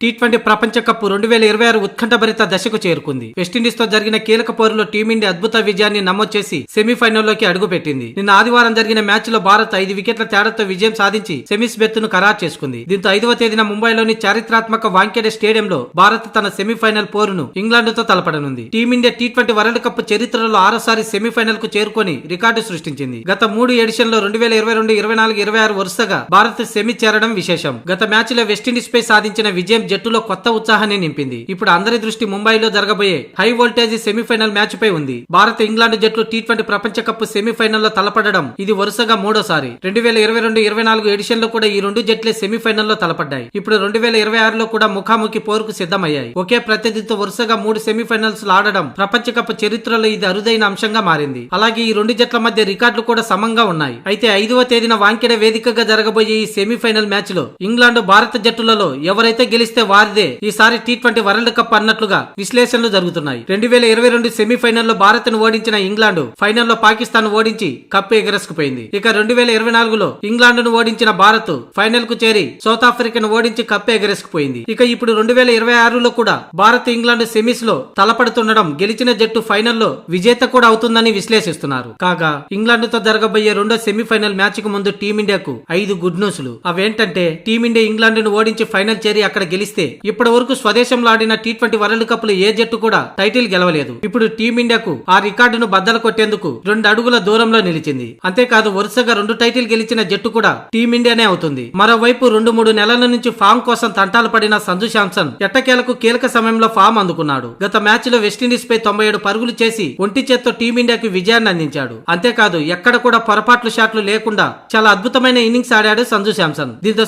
T20 ప్రపంచ cup 2026 ఉత్కంఠభరిత దశకు చేరుకుంది. వెస్టిండీస్ తో జరిగిన కీలక పోరులో టీమిండియా అద్భుత విజయాన్ని నమోదు చేసి సెమీఫైనల్లోకి అడుగుపెట్టింది. నిన్న ఆదివారం జరిగిన మ్యాచ్ లో భారత్ 5 వికెట్ల తేడాతో విజయం సాధించి సెమీస్ బెర్తును ఖరారు చేసుకుంది. దీంతో 5వ తేదీన ముంబైలోని చారిత్రాత్మక వాంఖేడే స్టేడియంలో భారత్ తన సెమీఫైనల్ పోరును ఇంగ్లాండ్తో తలపడనుంది. టీమిండియా టీ20 వరల్డ్ కప్ చరిత్రలో 6సారి సెమీఫైనల్ కు చేరుకొని రికార్డు సృష్టించింది. గత 3 ఎడిషన్లో 2022, 24, 26 వరుసగా భారత్ సెమీ చేరడం విశేషం. గత మ్యాచ్ లో వెస్టిండీస్ పై సాధించిన విజయం జట్టులో కొత్త ఉత్సాహాన్ని నింపింది. ఇప్పుడు అందరి దృష్టి ముంబైలో జరగబోయే హై వోల్టేజ్ సెమీఫైనల్ మ్యాచ్ పై ఉంది. భారత్ ఇంగ్లాండ్ జట్లు టీ20 ప్రపంచ కప్ సెమీఫైనల్ లో తలపడడం ఇది వరుసగా 3వసారి. 2022, 24 ఎడిషన్ లో కూడా ఈ రెండు జట్లే సెమీఫైనల్ లో తలపడ్డాయి. ఇప్పుడు 2026 లో కూడా ముఖాముఖి పోరుకు సిద్ధమయ్యాయి. ఒకే ప్రత్యర్థితో వరుసగా 3 సెమీఫైనల్స్ ఆడడం ప్రపంచ కప్ చరిత్రలో ఇది అరుదైన అంశంగా మారింది. అలాగే ఈ రెండు జట్ల మధ్య రికార్డులు కూడా సమంగా ఉన్నాయి. అయితే 5వ తేదీన వాంఖేడే వేదికగా జరగబోయే ఈ సెమీఫైనల్ మ్యాచ్ లో ఇంగ్లాండ్ భారత జట్టులలో ఎవరైతే గెలిస్తే వారిదే ఈసారి టీ20 వరల్డ్ కప్ అన్నట్లుగా విశ్లేషణలు జరుగుతున్నాయి. 2022 సెమీఫైనల్లో భారత్ ను ఓడించిన ఇంగ్లాండ్ ఫైనల్లో పాకిస్తాన్ ఓడించి కప్ ఎగరేసుకుపోయింది. ఇక 2024లో ఇంగ్లాండ్ ను ఓడించిన భారత్ ఫైనల్ కు చేరి సౌత్ ఆఫ్రికాను ఓడించి కప్ ఎగరేసుకుపోయింది. ఇక ఇప్పుడు 2026లో కూడా భారత్ ఇంగ్లాండ్ సెమీస్ లో తలపడుతుండడం గెలిచిన జట్టు ఫైనల్లో విజేత కూడా అవుతుందని విశ్లేషిస్తున్నారు. కాగా ఇంగ్లాండ్ తో జరగబోయే రెండో సెమీఫైనల్ మ్యాచ్ కు ముందు టీమిండియాకు 5 గుడ్ న్యూస్లు. అవేంటంటే టీమిండియా ఇంగ్లాండ్ ను ఓడించి ఫైనల్ చేరి అక్కడ గెలిస్తే ఇప్పటి వరకు స్వదేశంలో ఆడిన టీ20 వరల్డ్ కప్ లో ఏ జట్టు కూడా టైటిల్ గెలవలేదు. ఇప్పుడు టీమిండియాకు ఆ రికార్డును బద్దలు కొట్టేందుకు 2 అడుగుల దూరంలో నిలిచింది. అంతేకాదు వరుసగా 2 టైటిల్ గెలిచిన జట్టు కూడా టీమిండియానే అవుతుంది. మరోవైపు 2-3 నెలల నుంచి ఫామ్ కోసం తంటాలు పడిన సంజు శాంసన్ ఎట్టకేలకు కీలక సమయంలో ఫామ్ అందుకున్నాడు. గత మ్యాచ్ లో వెస్టిండీస్ పై 97 పరుగులు చేసి ఒంటి చేత్తో టీమిండియాకు విజయాన్ని అందించాడు. అంతేకాదు ఎక్కడ కూడా పొరపాట్లు షాట్లు లేకుండా చాలా అద్భుతమైన ఇన్నింగ్స్ ఆడాడు సంజు శాంసన్. దీంతో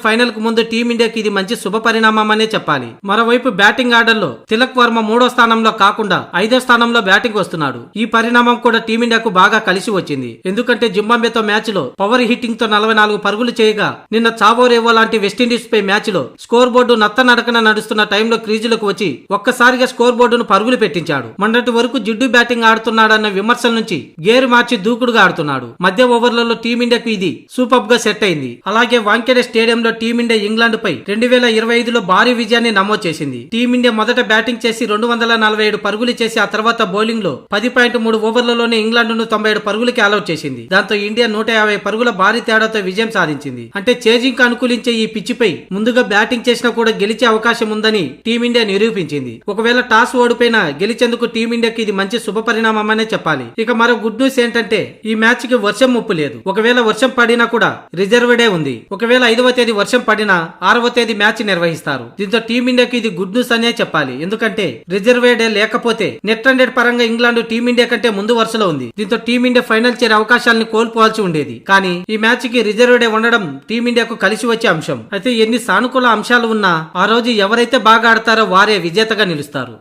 ఫైనల్ కు ముందు టీమిండియాకి ఇది మంచి శుభ పరిణామమనే చెప్పాలి. మరోవైపు బ్యాటింగ్ ఆర్డర్ లో తిలక్ వర్మ 3వ స్థానంలో కాకుండా 5వ స్థానంలో బ్యాటింగ్ వస్తున్నాడు. ఈ పరిణామం కూడా టీమిండియాకు బాగా కలిసి వచ్చింది. ఎందుకంటే జింబాబ్వేతో మ్యాచ్ లో పవర్ హిట్టింగ్ తో 44 పరుగులు చేయగా నిన్న చావో రేవో లాంటి వెస్టిండీస్ పై మ్యాచ్ లో స్కోర్ బోర్డు నత్త నడకన నడుస్తున్న టైంలో క్రీజులకు వచ్చి ఒక్కసారిగా స్కోర్ బోర్డును పరుగులు పెట్టించాడు. మొన్నటి వరకు జిడ్డు బ్యాటింగ్ ఆడుతున్నాడన్న విమర్శల నుంచి గేరు మార్చి దూకుడుగా ఆడుతున్నాడు. మధ్య ఓవర్లలో టీమిండియాకు ఇది సూపర్ గా సెట్ అయింది. అలాగే వాంఖేడే స్టేడియంలో టీమిండియా ఇంగ్లాండ్ పై 2025లో భారీ విజయాన్ని నమోదు చేసింది. టీమిండియా మొదట బ్యాటింగ్ చేసి 247 పరుగులు చేసి ఆ తర్వాత బౌలింగ్ లో 10.3 ఓవర్లలోనే ఇంగ్లాండ్ ను 97 పరుగులకి ఆల్అౌట్ చేసింది. దాంతో ఇండియా 150 పరుగుల భారీ తేడాతో విజయం సాధించింది. అంటే చేజింగ్ కు అనుకూలించే ఈ పిచ్చిపై ముందుగా బ్యాటింగ్ చేసినా కూడా గెలిచే అవకాశం ఉందని టీమిండియా నిరూపించింది. ఒకవేళ టాస్ ఓడిపోయినా గెలిచేందుకు టీమిండియాకి ఇది మంచి శుభ పరిణామమనే చెప్పాలి. ఇక మరో గుడ్ న్యూస్ ఏంటంటే ఈ మ్యాచ్ కి వర్షం ముప్పు లేదు. ఒకవేళ వర్షం పడినా కూడా రిజర్వ్డే ఉంది. ఒకవేళ 5వ తేదీ వర్షం పడినా 6వ తేదీ మ్యాచ్ నిర్వహిస్తారు. దీంతో టీమిండియాకి ఇది గుడ్ న్యూస్ అనే చెప్పాలి. ఎందుకంటే రిజర్వ్ డే లేకపోతే నెట్ రన్ రేట్ పరంగా ఇంగ్లాండ్ టీమిండియా కంటే ముందు వరుసలో ఉంది. దీంతో టీమిండియా ఫైనల్ చేరే అవకాశాలను కోల్పోవాల్సి ఉండేది. కానీ ఈ మ్యాచ్ కి రిజర్వ్ డే ఉండడం టీమిండియాకు కలిసి వచ్చే అంశం. అయితే ఎన్ని సానుకూల అంశాలు ఉన్నా ఆ రోజు ఎవరైతే బాగా ఆడతారో వారే విజేతగా నిలుస్తారు.